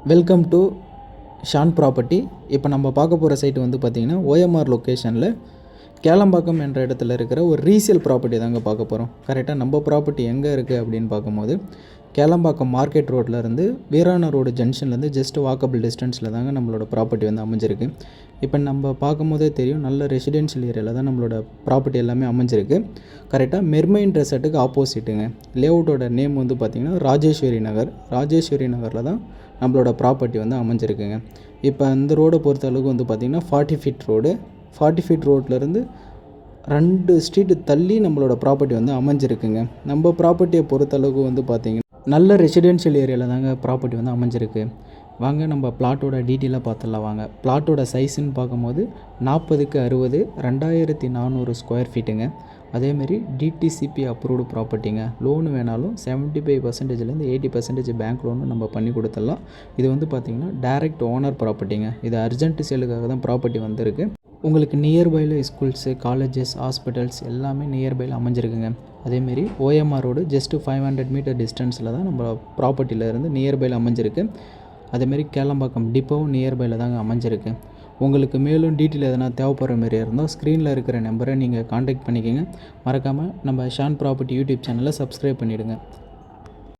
Welcome to Shawn property. இப்போ நம்ம பார்க்க போகிற சைட்டு வந்து பார்த்திங்கன்னா ஓஎம்ஆர் லொக்கேஷனில் கேளம்பாக்கம் என்ற இடத்துல இருக்கிற ஒரு ரீசேல் ப்ராப்பர்ட்டி தாங்க பார்க்க போகிறோம். கரெக்டாக நம்ம ப்ராப்பர்ட்டி எங்கே இருக்குது அப்படின்னு பார்க்கும்போது கேளம்பாக்கம் மார்க்கெட் ரோட்லேருந்து வீராண ரோடு ஜங்ஷன்லேருந்து ஜஸ்ட் வாக்கபிள் டிஸ்டன்ஸில் தாங்க நம்மளோட ப்ராப்பர்ட்டி வந்து அமைஞ்சிருக்கு. இப்போ நம்ம பார்க்கும்போதே தெரியும், நல்ல ரெசிடென்ஷியல் ஏரியாவில் தான் நம்மளோட ப்ராப்பர்ட்டி எல்லாமே அமைஞ்சிருக்கு. கரெக்டாக மெர்மைன் ரெசார்ட்டுக்கு ஆப்போசிட்டுங்க. லேஅவுட்டோட நேம் வந்து பார்த்திங்கன்னா ராஜேஸ்வரி நகர். ராஜேஸ்வரி நகரில் தான் நம்மளோட ப்ராப்பர்ட்டி வந்து அமைஞ்சிருக்குங்க. இப்போ அந்த ரோடை பொறுத்த அளவுக்கு வந்து பார்த்திங்கன்னா 40 ஃபீட் ரோடு. 40 ஃபீட் ரோட்லேருந்து 2 ஸ்ட்ரீட்டு தள்ளி நம்மளோட ப்ராப்பர்ட்டி வந்து அமைஞ்சிருக்குங்க. நம்ம ப்ராப்பர்ட்டியை பொறுத்தளவுக்கு வந்து பார்த்திங்கன்னா நல்ல ரெசிடென்ஷியல் ஏரியாவில் தாங்க ப்ராப்பர்ட்டி வந்து அமைஞ்சிருக்கு. வாங்க நம்ம பிளாட்டோட டீட்டெயிலாக பார்த்துடலாம். வாங்க. பிளாட்டோட சைஸுன்னு பார்க்கும்போது 40க்கு 60 2400 ஸ்கொயர் ஃபீட்டுங்க. அதேமாரி டிடிசிபி அப்ரூவ்டு ப்ராப்பர்ட்டிங்க. லோனு வேணாலும் 75%லேருந்து 80% பேங்க் லோனு நம்ம பண்ணி கொடுத்துடலாம். இது வந்து பார்த்திங்கன்னா டைரக்ட் ஓனர் ப்ராப்பர்ட்டிங்க. இது அர்ஜென்ட் சேலுக்காக தான் ப்ராப்பர்ட்டி வந்திருக்கு. உங்களுக்கு நியர்பையில் ஸ்கூல்ஸு, காலேஜஸ், ஹாஸ்பிட்டல்ஸ் எல்லாமே நியர்பையில் அமைஞ்சிருக்குங்க. அதேமாரி ஓஎம்ஆர் ரோடு ஜஸ்ட்டு 500 மீட்டர் டிஸ்டன்ஸில் தான் நம்ம ப்ராப்பர்ட்டியிலேருந்து நியர்பையில் அமைஞ்சிருக்கு. அதேமாரி கேளம்பாக்கம் டிப்போவும் நியர்பையில் தாங்க அமைஞ்சிருக்கு. உங்களுக்கு மேலும் டீட்டெயில் எதனா தேவைப்படுற மாரி இருந்தால் ஸ்க்ரீனில் இருக்கிற நம்பரை நீங்கள் காண்டாக்ட் பண்ணிக்கோங்க. மறக்காமல் நம்ம ஷான் ப்ராப்பர்ட்டி யூடியூப் சேனலை சப்ஸ்கிரைப் பண்ணிவிடுங்க.